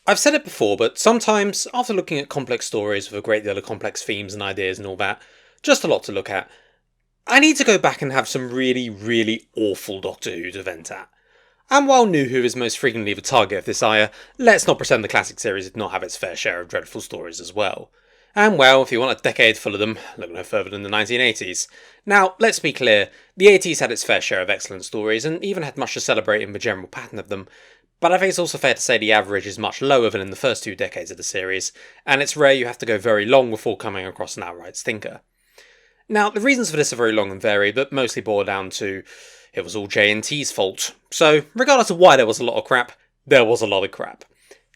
I've said it before, but sometimes, after looking at complex stories with a great deal of complex themes and ideas and all that, just a lot to look at, I need to go back and have some really, really awful Doctor Who to vent at. And while NuWho is most frequently the target of this ire, let's not pretend the classic series did not have its fair share of dreadful stories as well. And well, if you want a decade full of them, look no further than the 1980s. Now, let's be clear, the 80s had its fair share of excellent stories, and even had much to celebrate in the general pattern of them, but I think it's also fair to say the average is much lower than in the first 2 decades of the series, and it's rare you have to go very long before coming across an outright stinker. Now, the reasons for this are very long and varied, but mostly boil down to it was all J&T's fault. So, regardless of why there was a lot of crap, there was a lot of crap.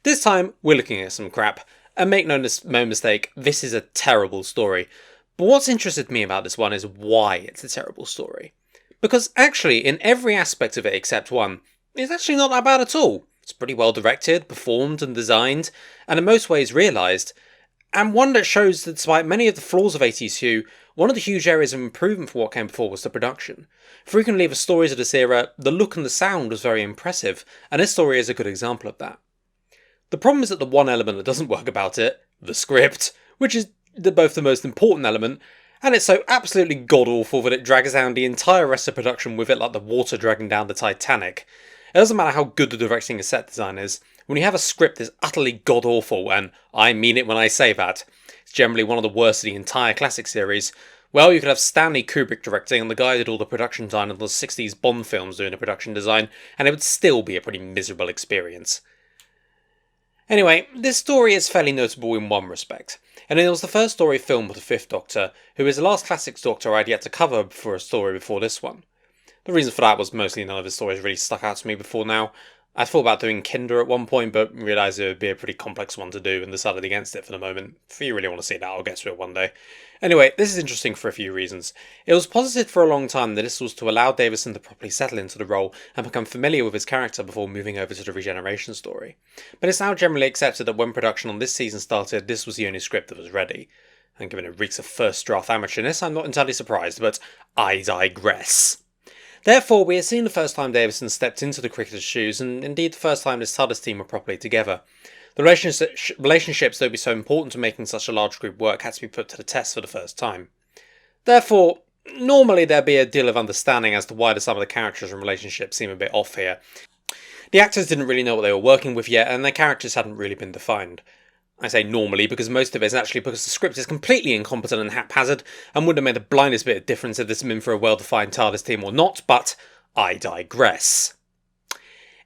This time, we're looking at some crap, and make no mistake, this is a terrible story. But what's interested me about this one is why it's a terrible story. Because actually, in every aspect of it except one, it's actually not that bad at all. It's pretty well directed, performed and designed, and in most ways realised, and one that shows that despite many of the flaws of 80s Who, one of the huge areas of improvement for what came before was the production. Frequently the stories of this era, the look and the sound was very impressive, and this story is a good example of that. The problem is that the one element that doesn't work about it, the script, which is both the most important element, and it's so absolutely god-awful that it drags down the entire rest of production with it like the water dragging down the Titanic. It doesn't matter how good the directing and set design is, when you have a script that's utterly god-awful, and I mean it when I say that, it's generally one of the worst of the entire classic series, well, you could have Stanley Kubrick directing and the guy who did all the production design of the 60s Bond films doing the production design, and it would still be a pretty miserable experience. Anyway, this story is fairly notable in one respect, and it was the first story filmed with the Fifth Doctor, who is the last Classics Doctor I'd yet to cover for a story before this one. The reason for that was mostly none of his stories really stuck out to me before now. I thought about doing Kinder at one point, but realised it would be a pretty complex one to do and decided against it for the moment. If you really want to see that, I'll get to it one day. Anyway, this is interesting for a few reasons. It was posited for a long time that this was to allow Davison to properly settle into the role and become familiar with his character before moving over to the regeneration story. But it's now generally accepted that when production on this season started, this was the only script that was ready. And given it reeks of first draft amateurishness, I'm not entirely surprised, but I digress. Therefore, we have seen the first time Davison stepped into the cricketer's shoes, and indeed the first time this TARDIS team were properly together. The relationships that would be so important to making such a large group work had to be put to the test for the first time. Therefore, normally there'd be a deal of understanding as to why some of the characters and relationships seem a bit off here. The actors didn't really know what they were working with yet, and their characters hadn't really been defined. I say normally because most of it is actually because the script is completely incompetent and haphazard and wouldn't have made the blindest bit of difference if this had been for a well-defined TARDIS team or not, but I digress.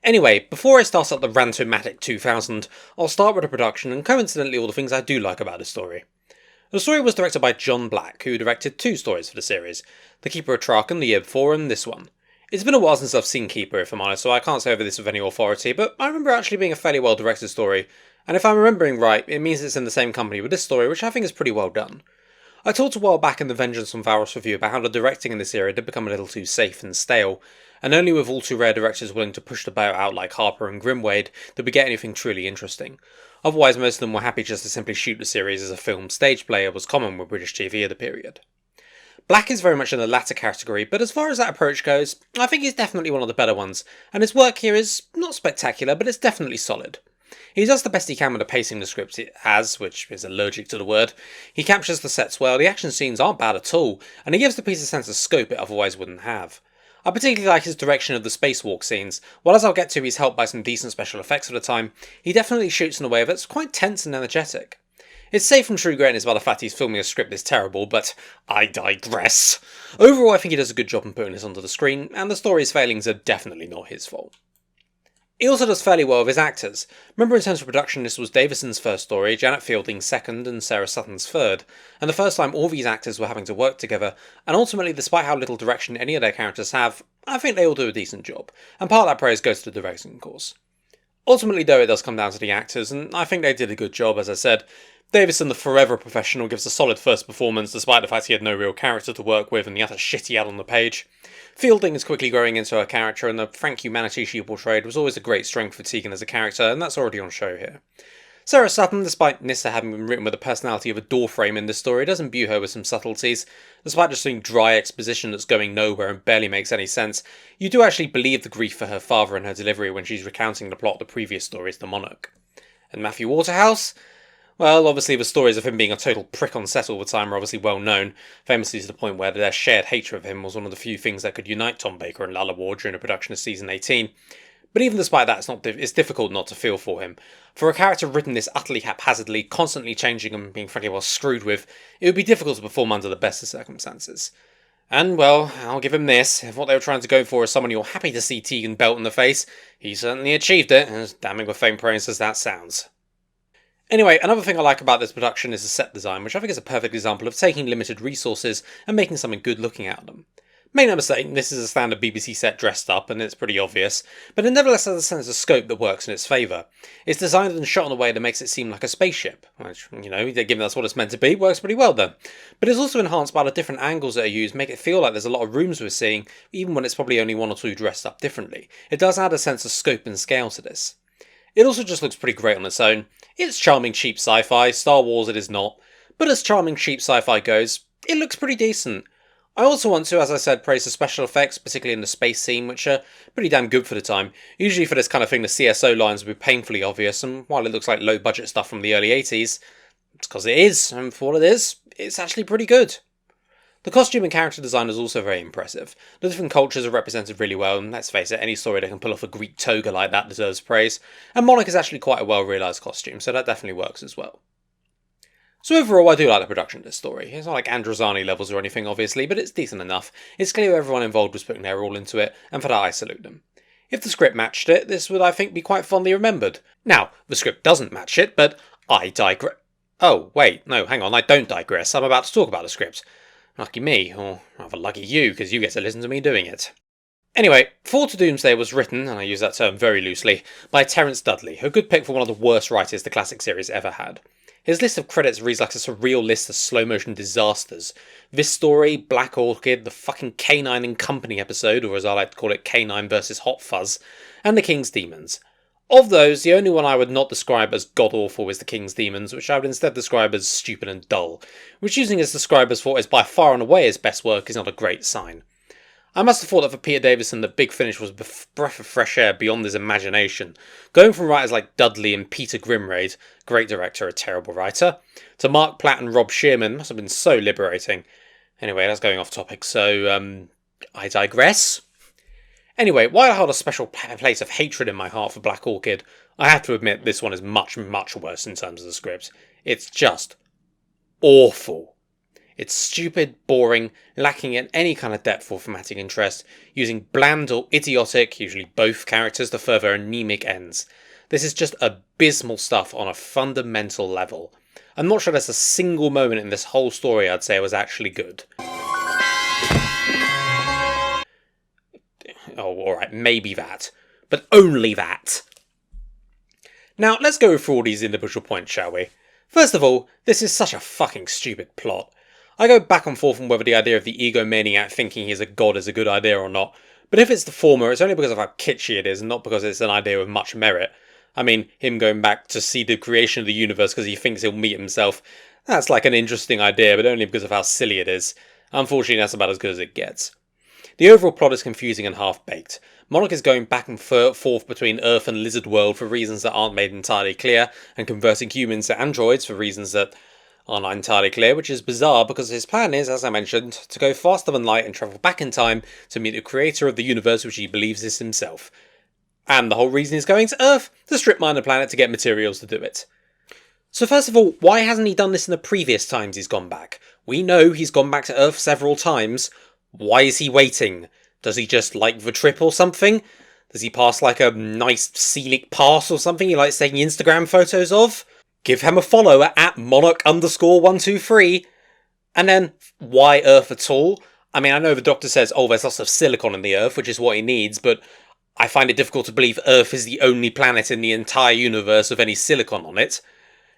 Anyway, before I start up the Rantomatic 2000, I'll start with the production and coincidentally all the things I do like about the story. The story was directed by John Black, who directed 2 stories for the series, The Keeper of Traken the year before and this one. It's been a while since I've seen Keeper, if I'm honest, so I can't say over this with any authority, but I remember actually being a fairly well-directed story, and if I'm remembering right, it means it's in the same company with this story, which I think is pretty well done. I talked a while back in the Vengeance on Varos review about how the directing in this era did become a little too safe and stale, and only with all too rare directors willing to push the boat out like Harper and Grimwade did we get anything truly interesting. Otherwise, most of them were happy just to simply shoot the series as a film stage play was common with British TV of the period. Black is very much in the latter category, but as far as that approach goes, I think he's definitely one of the better ones, and his work here is not spectacular, but it's definitely solid. He does the best he can with the pacing the script it has, which is allergic to the word. He captures the sets well, the action scenes aren't bad at all, and he gives the piece a sense of scope it otherwise wouldn't have. I particularly like his direction of the spacewalk scenes. While as I'll get to he's helped by some decent special effects at the time, he definitely shoots in a way that's quite tense and energetic. It's safe from true greatness by the fact he's filming a script this terrible, but I digress. Overall I think he does a good job in putting this onto the screen, and the story's failings are definitely not his fault. He also does fairly well with his actors. Remember in terms of production this was Davison's first story, Janet Fielding's second and Sarah Sutton's third, and the first time all these actors were having to work together, and ultimately despite how little direction any of their characters have, I think they all do a decent job, and part of that praise goes to the directing of course. Ultimately though it does come down to the actors, and I think they did a good job as I said. Davison, the forever professional, gives a solid first performance despite the fact he had no real character to work with and the utter shit he had on the page. Fielding is quickly growing into her character and the frank humanity she portrayed was always a great strength for Tegan as a character, and that's already on show here. Sarah Sutton, despite Nyssa having been written with the personality of a doorframe in this story, does imbue her with some subtleties. Despite just doing dry exposition that's going nowhere and barely makes any sense, you do actually believe the grief for her father and her delivery when she's recounting the plot of the previous stories, The Monarch. And Matthew Waterhouse? Well, obviously the stories of him being a total prick on set all the time are obviously well known, famously to the point where their shared hatred of him was one of the few things that could unite Tom Baker and Lalla Ward during the production of season 18. But even despite that, it's difficult not to feel for him. For a character written this utterly haphazardly, constantly changing and being frankly well screwed with, it would be difficult to perform under the best of circumstances. And, well, I'll give him this. If what they were trying to go for is someone you're happy to see Tegan belt in the face, he certainly achieved it, as damning with faint praise as that sounds. Anyway, another thing I like about this production is the set design, which I think is a perfect example of taking limited resources and making something good looking out of them. Make no mistake, this is a standard BBC set dressed up, and it's pretty obvious, but it nevertheless has a sense of scope that works in its favour. It's designed and shot in a way that makes it seem like a spaceship, which, given that's what it's meant to be, works pretty well then. But it's also enhanced by the different angles that are used, make it feel like there's a lot of rooms we're seeing, even when it's probably only one or two dressed up differently. It does add a sense of scope and scale to this. It also just looks pretty great on its own. It's charming cheap sci-fi, Star Wars it is not, but as charming cheap sci-fi goes, it looks pretty decent. I also want to, as I said, praise the special effects, particularly in the space scene, which are pretty damn good for the time. Usually for this kind of thing the CSO lines would be painfully obvious, and while it looks like low budget stuff from the early 80s, it's because it is, and for what it is, it's actually pretty good. The costume and character design is also very impressive. The different cultures are represented really well, and let's face it, any story that can pull off a Greek toga like that deserves praise, and Monarch is actually quite a well realised costume, so that definitely works as well. So overall, I do like the production of this story. It's not like Androzani levels or anything, obviously, but it's decent enough. It's clear everyone involved was putting their all into it, and for that I salute them. If the script matched it, this would, I think, be quite fondly remembered. Now, the script doesn't match it, but I digress. Oh, wait, no, hang on, I don't digress. I'm about to talk about the script. Lucky me, or rather lucky you, because you get to listen to me doing it. Anyway, Fall to Doomsday was written, and I use that term very loosely, by Terrence Dudley, a good pick for one of the worst writers the classic series ever had. His list of credits reads like a surreal list of slow-motion disasters. This story, Black Orchid, the fucking Canine and Company episode, or as I like to call it, Canine vs. Hot Fuzz, and The King's Demons. Of those, the only one I would not describe as god-awful is The King's Demons, which I would instead describe as stupid and dull, which using as describers for what is by far and away his best work is not a great sign. I must have thought that for Peter Davison the Big Finish was a breath of fresh air beyond his imagination. Going from writers like Dudley and Peter Grimraid, great director, a terrible writer, to Mark Platt and Rob Shearman must have been so liberating. Anyway, that's going off topic, so, I digress. Anyway, while I hold a special place of hatred in my heart for Black Orchid, I have to admit this one is much, much worse in terms of the script. It's just awful. It's stupid, boring, lacking in any kind of depth or thematic interest, using bland or idiotic, usually both characters, to further anemic ends. This is just abysmal stuff on a fundamental level. I'm not sure there's a single moment in this whole story I'd say was actually good. Oh, alright, maybe that. But only that. Now, let's go through all these individual points, shall we? First of all, this is such a fucking stupid plot. I go back and forth on whether the idea of the egomaniac thinking he's a god is a good idea or not, but if it's the former, it's only because of how kitschy it is and not because it's an idea with much merit. I mean, him going back to see the creation of the universe because he thinks he'll meet himself, that's like an interesting idea, but only because of how silly it is. Unfortunately, that's about as good as it gets. The overall plot is confusing and half-baked. Monarch is going back and forth between Earth and Lizard World for reasons that aren't made entirely clear, and converting humans to androids for reasons that are not entirely clear, which is bizarre because his plan is, as I mentioned, to go faster than light and travel back in time to meet the creator of the universe which he believes is himself. And the whole reason he's going to Earth, to strip mine the planet to get materials to do it. So first of all, why hasn't he done this in the previous times he's gone back? We know he's gone back to Earth several times. Why is he waiting? Does he just like the trip or something? Does he pass like a nice scenic pass or something he likes taking Instagram photos of? Give him a follow at monarch_123. And then, why Earth at all? I mean, I know the doctor says, oh, there's lots of silicon in the Earth, which is what he needs, but I find it difficult to believe Earth is the only planet in the entire universe with any silicon on it.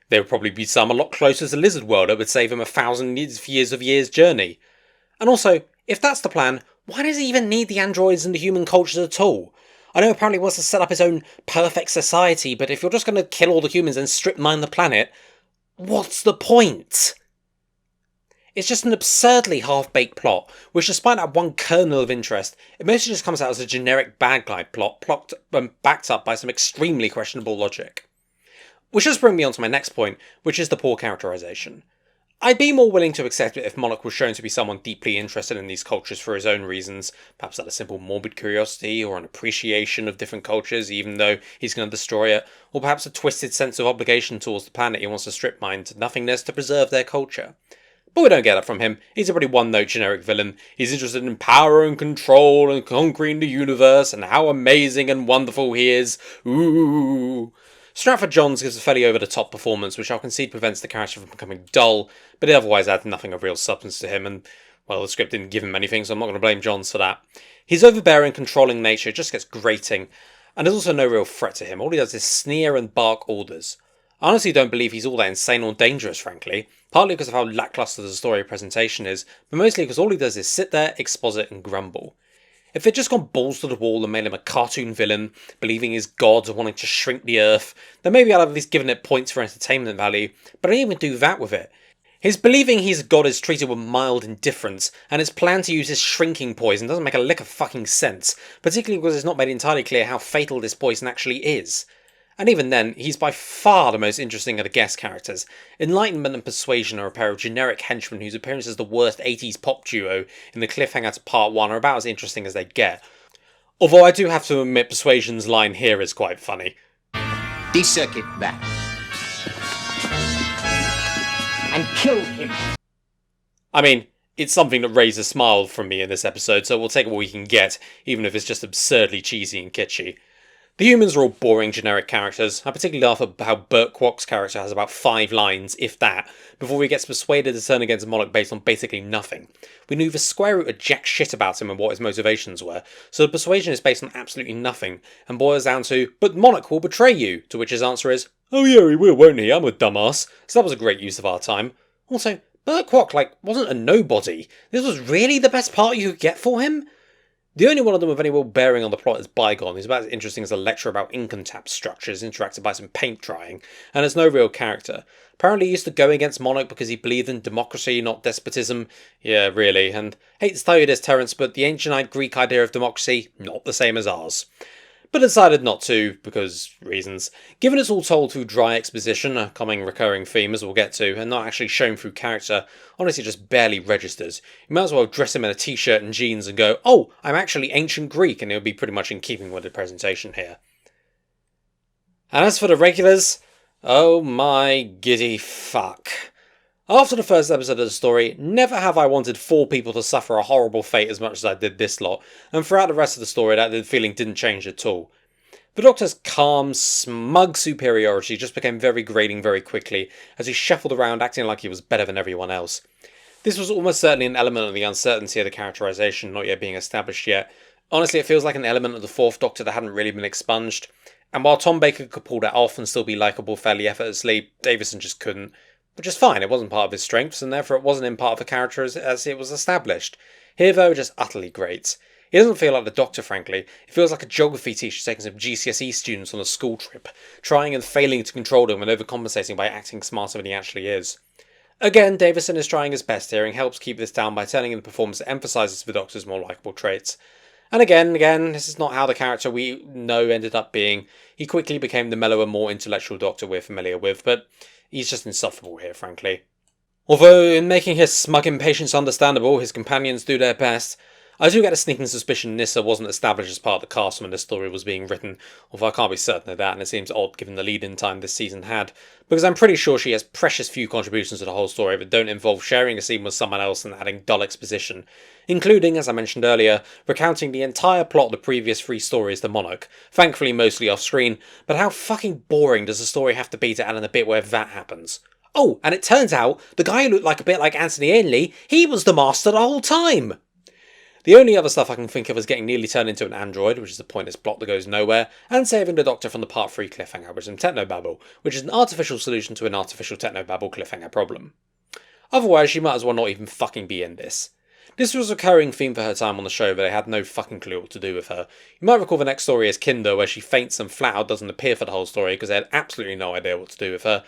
There would probably be some a lot closer to Lizard World that would save him 1,000 years journey. And also, if that's the plan, why does he even need the androids and the human cultures at all? I know apparently he wants to set up his own perfect society, but if you're just going to kill all the humans and strip mine the planet, what's the point? It's just an absurdly half-baked plot, which despite that one kernel of interest, it mostly just comes out as a generic bad guy plot backed up by some extremely questionable logic. Which does bring me on to my next point, which is the poor characterization. I'd be more willing to accept it if Monarch was shown to be someone deeply interested in these cultures for his own reasons, perhaps out of simple morbid curiosity or an appreciation of different cultures even though he's going to destroy it, or perhaps a twisted sense of obligation towards the planet he wants to strip mine to nothingness to preserve their culture. But we don't get that from him. He's a pretty one-note generic villain. He's interested in power and control and conquering the universe and how amazing and wonderful he is. Ooh. Stratford-Johns gives a fairly over-the-top performance, which I'll concede prevents the character from becoming dull, but it otherwise adds nothing of real substance to him, and, well, the script didn't give him anything, so I'm not going to blame Johns for that. His overbearing, controlling nature just gets grating, and there's also no real threat to him. All he does is sneer and bark orders. I honestly don't believe he's all that insane or dangerous, frankly, partly because of how lackluster the story presentation is, but mostly because all he does is sit there, exposit, and grumble. If they'd just gone balls to the wall and made him a cartoon villain, believing he's God and wanting to shrink the earth, then maybe I'd have at least given it points for entertainment value, but I didn't even do that with it. His believing he's God is treated with mild indifference, and his plan to use his shrinking poison doesn't make a lick of fucking sense, particularly because it's not made entirely clear how fatal this poison actually is. And even then, he's by far the most interesting of the guest characters. Enlightenment and Persuasion are a pair of generic henchmen whose appearance as the worst 80s pop duo in the cliffhanger to part 1 are about as interesting as they get. Although I do have to admit Persuasion's line here is quite funny. De-circuit that. And kill him. I mean, it's something that raised a smile from me in this episode, so we'll take what we can get, even if it's just absurdly cheesy and kitschy. The humans are all boring, generic characters. I particularly laugh at how Burt Kwok's character has about 5 lines, if that, before he gets persuaded to turn against Monarch based on basically nothing. We knew the square root of jack shit about him and what his motivations were, so the persuasion is based on absolutely nothing, and boils down to, but Monarch will betray you, to which his answer is, oh yeah, he will, won't he? I'm a dumbass. So that was a great use of our time. Also, Burt Kwok, wasn't a nobody. This was really the best part you could get for him? The only one of them with any real bearing on the plot is Bygone, who's about as interesting as a lecture about income structures interacted by some paint drying, and has no real character. Apparently he used to go against Monarch because he believed in democracy, not despotism. Yeah, really, and hate to tell you this, Terrence, but the ancient Greek idea of democracy, not the same as ours. But decided not to, because reasons. Given it's all told through dry exposition, a common recurring theme as we'll get to, and not actually shown through character, honestly just barely registers. You might as well dress him in a t-shirt and jeans and go, oh, I'm actually ancient Greek, and it would be pretty much in keeping with the presentation here. And as for the regulars, oh my giddy fuck. After the first episode of the story, never have I wanted 4 people to suffer a horrible fate as much as I did this lot, and throughout the rest of the story that feeling didn't change at all. The Doctor's calm, smug superiority just became very grating very quickly, as he shuffled around acting like he was better than everyone else. This was almost certainly an element of the uncertainty of the characterization not yet being established yet. Honestly, it feels like an element of the 4th Doctor that hadn't really been expunged, and while Tom Baker could pull that off and still be likeable fairly effortlessly, Davison just couldn't. Which is fine, it wasn't part of his strengths, and therefore it wasn't in part of the character as it was established. Here, though, it just utterly grates. He doesn't feel like the Doctor, frankly. It feels like a geography teacher taking some GCSE students on a school trip, trying and failing to control them and overcompensating by acting smarter than he actually is. Again, Davison is trying his best here and helps keep this down by turning in the performance that emphasises the Doctor's more likeable traits. And again, this is not how the character we know ended up being. He quickly became the mellower, more intellectual Doctor we're familiar with, but he's just insufferable here, frankly. Although, in making his smug impatience understandable, his companions do their best, I do get a sneaking suspicion Nyssa wasn't established as part of the cast when this story was being written, although I can't be certain of that, and it seems odd given the lead-in time this season had, because I'm pretty sure she has precious few contributions to the whole story that don't involve sharing a scene with someone else and adding dull exposition, including, as I mentioned earlier, recounting the entire plot of the previous 3 stories to Monarch, thankfully mostly off-screen, but how fucking boring does the story have to be to add in a bit where that happens? Oh, and it turns out, the guy who looked like a bit like Anthony Ainley, he was the Master the whole time! The only other stuff I can think of is getting nearly turned into an android, which is a pointless plot that goes nowhere, and saving the Doctor from the Part 3 cliffhanger with some technobabble, which is an artificial solution to an artificial technobabble cliffhanger problem. Otherwise, she might as well not even fucking be in this. This was a recurring theme for her time on the show, but they had no fucking clue what to do with her. You might recall the next story is Kinder, where she faints and flat out doesn't appear for the whole story because they had absolutely no idea what to do with her.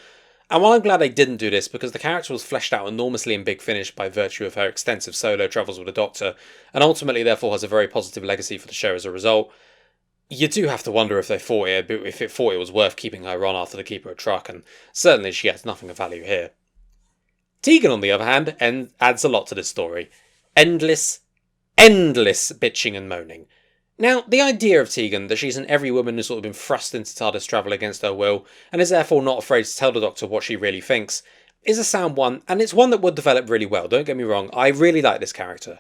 And while I'm glad they didn't do this, because the character was fleshed out enormously in Big Finish by virtue of her extensive solo travels with the Doctor, and ultimately therefore has a very positive legacy for the show as a result, You do have to wonder if it thought it was worth keeping her on after the keeper of truck, and certainly she has nothing of value here. Tegan, on the other hand, adds a lot to this story. Endless bitching and moaning. Now, the idea of Tegan, that she's an every woman who's sort of been thrust into TARDIS travel against her will, and is therefore not afraid to tell the Doctor what she really thinks, is a sound one, and it's one that would develop really well, don't get me wrong, I really like this character.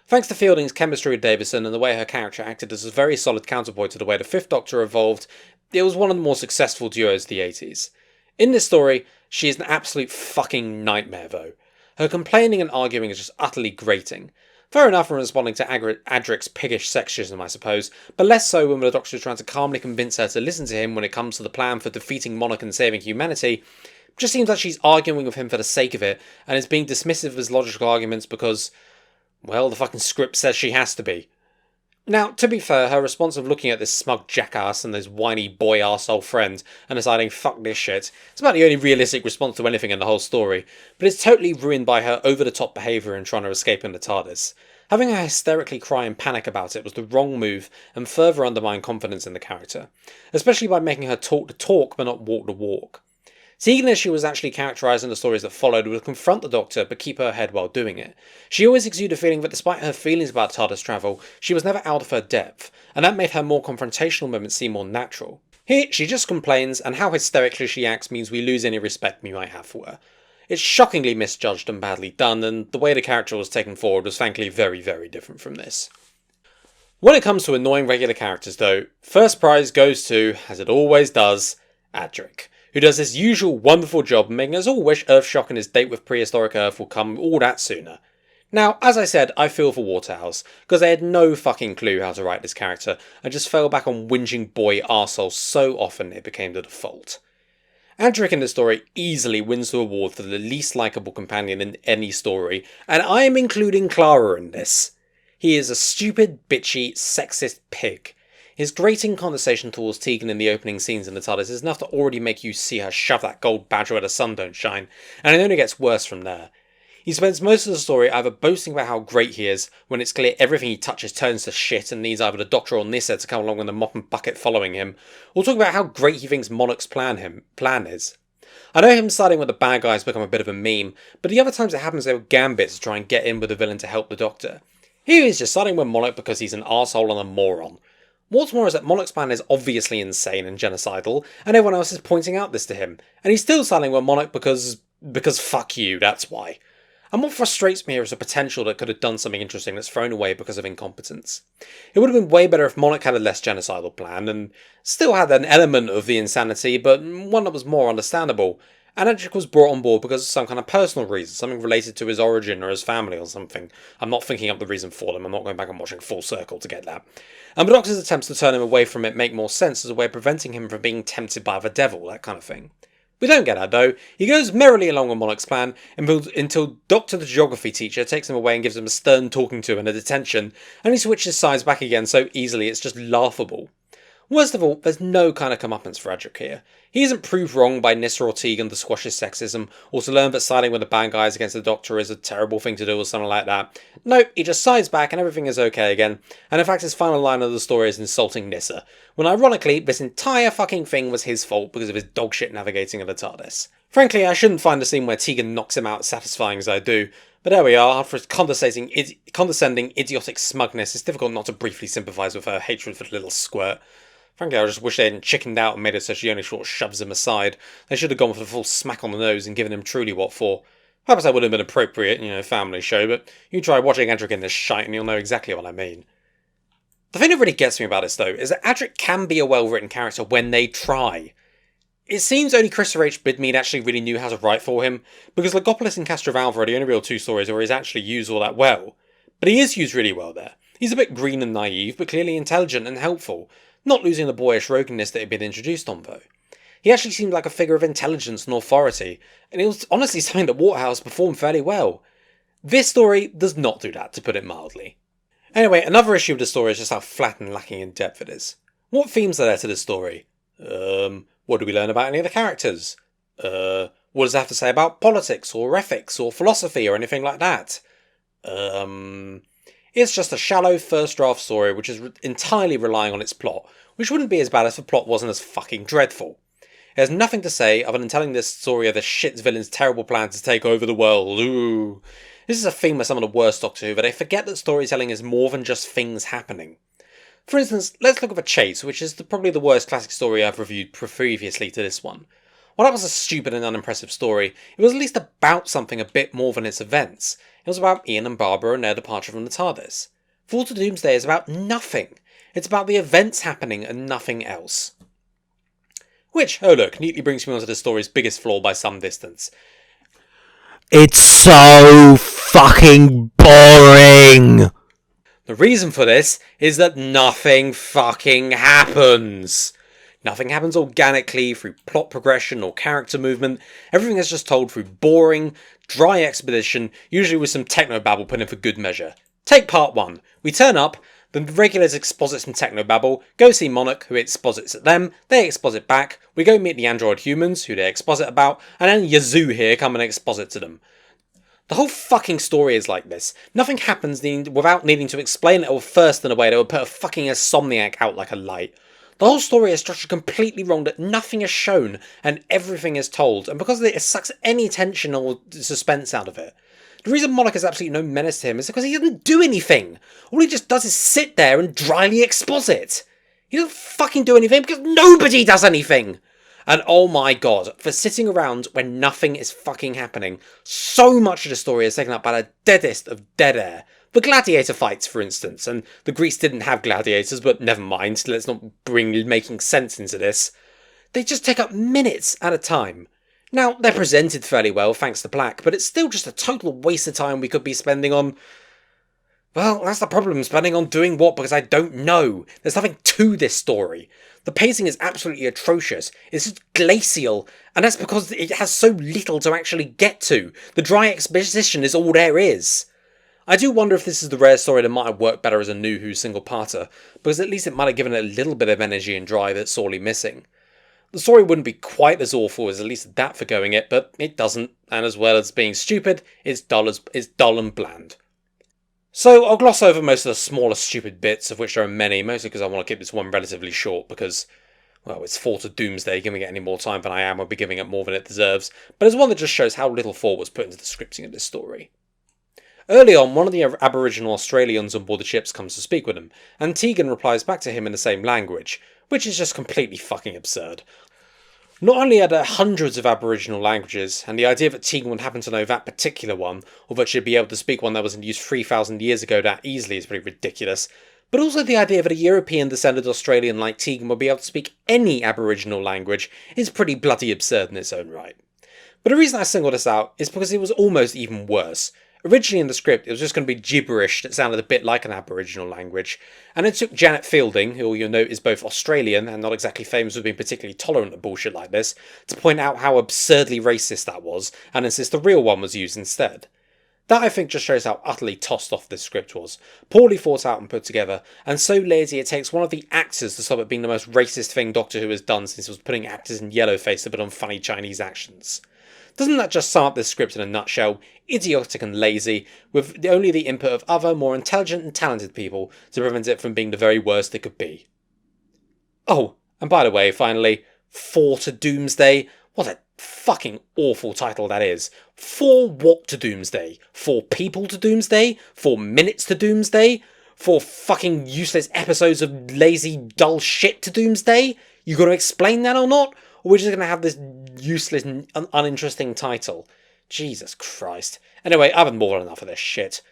Thanks to Fielding's chemistry with Davison and the way her character acted as a very solid counterpoint to the way the Fifth Doctor evolved, it was one of the more successful duos of the 80s. In this story, she is an absolute fucking nightmare though. Her complaining and arguing is just utterly grating. Fair enough in responding to Adric's piggish sexism, I suppose, but less so when the Doctor is trying to calmly convince her to listen to him when it comes to the plan for defeating Monarch and saving humanity. It just seems like she's arguing with him for the sake of it, and is being dismissive of his logical arguments because, well, the fucking script says she has to be. Now, to be fair, her response of looking at this smug jackass and his whiny boy arsehole friend and deciding fuck this shit, it's about the only realistic response to anything in the whole story, but it's totally ruined by her over-the-top behaviour in trying to escape in the TARDIS. Having her hysterically cry and panic about it was the wrong move and further undermined confidence in the character, especially by making her talk the talk but not walk the walk. Tegan, as she was actually characterised in the stories that followed, would confront the Doctor but keep her head while doing it. She always exuded a feeling that despite her feelings about TARDIS travel, she was never out of her depth, and that made her more confrontational moments seem more natural. Here, she just complains, and how hysterically she acts means we lose any respect we might have for her. It's shockingly misjudged and badly done, and the way the character was taken forward was frankly very, very different from this. When it comes to annoying regular characters though, first prize goes to, as it always does, Adric, who does his usual wonderful job making us all wish Earthshock and his date with prehistoric Earth will come all that sooner. Now, as I said, I feel for Waterhouse, because they had no fucking clue how to write this character, and just fell back on whinging boy arsehole so often it became the default. Adric in this story easily wins the award for the least likeable companion in any story, and I am including Clara in this. He is a stupid, bitchy, sexist pig. His grating condescension towards Tegan in the opening scenes in the TARDIS is enough to already make you see her shove that gold badge where the sun don't shine, and it only gets worse from there. He spends most of the story either boasting about how great he is, when it's clear everything he touches turns to shit and needs either the Doctor or Nyssa to come along with a mop and bucket following him, or talking about how great he thinks Monarch's plan is. I know him siding with the bad guys become a bit of a meme, but the other times it happens they were gambits to try and get in with the villain to help the Doctor. Here he is just siding with Monarch because he's an arsehole and a moron. What's more is that Monarch's plan is obviously insane and genocidal, and everyone else is pointing out this to him, and he's still siding with Monarch because fuck you, that's why. And what frustrates me here is the potential that could have done something interesting that's thrown away because of incompetence. It would have been way better if Monarch had a less genocidal plan, and still had an element of the insanity, but one that was more understandable. And Adric was brought on board because of some kind of personal reason, something related to his origin or his family or something. I'm not thinking up the reason for them, I'm not going back and watching Full Circle to get that. And the Doctor's attempts to turn him away from it make more sense as a way of preventing him from being tempted by the devil, that kind of thing. We don't get that though. He goes merrily along with Monarch's plan until Doctor the geography teacher takes him away and gives him a stern talking to and a detention, and he switches sides back again so easily it's just laughable. Worst of all, there's no kind of comeuppance for Adric here. He isn't proved wrong by Nyssa or Tegan to squash his sexism, or to learn that siding with the bad guys against the Doctor is a terrible thing to do or something like that. Nope, he just sides back and everything is okay again, and in fact his final line of the story is insulting Nyssa, when ironically this entire fucking thing was his fault because of his dogshit navigating of the TARDIS. Frankly, I shouldn't find the scene where Tegan knocks him out as satisfying as I do, but there we are. After his condescending idiotic smugness, it's difficult not to briefly sympathise with her hatred for the little squirt. Frankly, I just wish they hadn't chickened out and made it so she only sort of shoves him aside. They should have gone for the full smack on the nose and given him truly what for. Perhaps that would have been appropriate, family show, but you try watching Adric in this shite and you'll know exactly what I mean. The thing that really gets me about this, though, is that Adric can be a well-written character when they try. It seems only Christopher H. Bidmead actually really knew how to write for him, because Logopolis and Castrovalva are the only real two stories where he's actually used all that well. But he is used really well there. He's a bit green and naive, but clearly intelligent and helpful. Not losing the boyish rogueness that had been introduced on, though. He actually seemed like a figure of intelligence and authority, and it was honestly something that Waterhouse performed fairly well. This story does not do that, to put it mildly. Anyway, another issue of the story is just how flat and lacking in depth it is. What themes are there to this story? What do we learn about any of the characters? What does it have to say about politics, or ethics, or philosophy, or anything like that? It's just a shallow first draft story which is entirely relying on its plot, which wouldn't be as bad if the plot wasn't as fucking dreadful. It has nothing to say other than telling this story of the shit villain's terrible plan to take over the world. Ooh. This is a theme with some of the worst Doctor Who, but they forget that storytelling is more than just things happening. For instance, let's look at The Chase, which is probably the worst classic story I've reviewed previously to this one. While that was a stupid and unimpressive story, it was at least about something a bit more than its events. It was about Ian and Barbara and their departure from the TARDIS. Fall to Doomsday is about nothing. It's about the events happening and nothing else. Which, oh look, neatly brings me onto the story's biggest flaw by some distance. It's so fucking boring! The reason for this is that nothing fucking happens. Nothing happens organically through plot progression or character movement. Everything is just told through boring, dry exposition, usually with some technobabble put in for good measure. Take part 1. We turn up, the regulars exposit some technobabble, go see Monarch, who exposits at them, they exposit back, we go meet the android humans, who they exposit about, and then Yazoo here come and exposit to them. The whole fucking story is like this. Nothing happens without needing to explain it all first in a way that would put a fucking insomniac out like a light. The whole story is structured completely wrong, that nothing is shown and everything is told, and because of it sucks any tension or suspense out of it. The reason Monarch has absolutely no menace to him is because he doesn't do anything. All he just does is sit there and dryly exposit. He doesn't fucking do anything because nobody does anything. And oh my god, for sitting around when nothing is fucking happening, so much of the story is taken up by the deadest of dead air. The gladiator fights, for instance, and the Greeks didn't have gladiators, but never mind, let's not bring making sense into this. They just take up minutes at a time. Now, they're presented fairly well thanks to Black, but it's still just a total waste of time we could be spending on... Well, that's the problem, spending on doing what, because I don't know. There's nothing to this story. The pacing is absolutely atrocious. It's just glacial, and that's because it has so little to actually get to. The dry exposition is all there is. I do wonder if this is the rare story that might have worked better as a NuWho single-parter, because at least it might have given it a little bit of energy and drive that's sorely missing. The story wouldn't be quite as awful as at least that for going it, but it doesn't, and as well as being stupid, it's dull and bland. So I'll gloss over most of the smaller stupid bits, of which there are many, mostly because I want to keep this one relatively short, because, well, it's Fall to Doomsday, giving it any more time than I am would be giving it more than it deserves, but it's one that just shows how little thought was put into the scripting of this story. Early on, one of the Aboriginal Australians on board the ships comes to speak with him, and Tegan replies back to him in the same language, which is just completely fucking absurd. Not only are there hundreds of Aboriginal languages, and the idea that Tegan would happen to know that particular one, or that she'd be able to speak one that was in use 3,000 years ago that easily is pretty ridiculous, but also the idea that a European-descended Australian like Tegan would be able to speak any Aboriginal language is pretty bloody absurd in its own right. But the reason I singled this out is because it was almost even worse. Originally in the script, it was just going to be gibberish that sounded a bit like an Aboriginal language, and it took Janet Fielding, who you'll note is both Australian and not exactly famous for being particularly tolerant of bullshit like this, to point out how absurdly racist that was, and insist the real one was used instead. That, I think, just shows how utterly tossed off this script was, poorly thought out and put together, and so lazy it takes one of the actors to stop it being the most racist thing Doctor Who has done since it was putting actors in yellowface to put on funny Chinese accents. Doesn't that just sum up this script in a nutshell? Idiotic and lazy, with only the input of other, more intelligent and talented people to prevent it from being the very worst it could be. Oh, and by the way, finally, For to Doomsday. What a fucking awful title that is. For what to Doomsday? For people to Doomsday? For minutes to Doomsday? For fucking useless episodes of lazy, dull shit to Doomsday? You gotta explain that or not? Or we're just going to have this useless and uninteresting title. Jesus Christ. Anyway, I've had more than enough of this shit.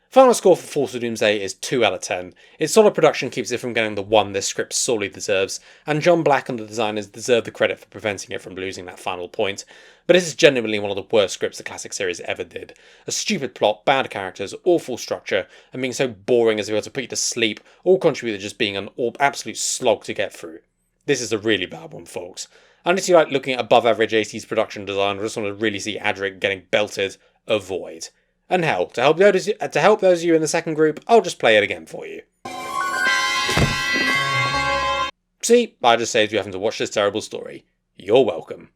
Final score for Fall to Doomsday is 2 out of 10. Its solid production keeps it from getting the 1 this script sorely deserves, and John Black and the designers deserve the credit for preventing it from losing that final point. But this is genuinely one of the worst scripts the classic series ever did. A stupid plot, bad characters, awful structure, and being so boring as to be able to put you to sleep, all contribute to just being an absolute slog to get through. This is a really bad one, folks. Unless you like looking at above average 80s production design or just want to really see Adric getting belted, avoid. And hell, to help those of you in the second group, I'll just play it again for you. See, I just saved you having to watch this terrible story. You're welcome.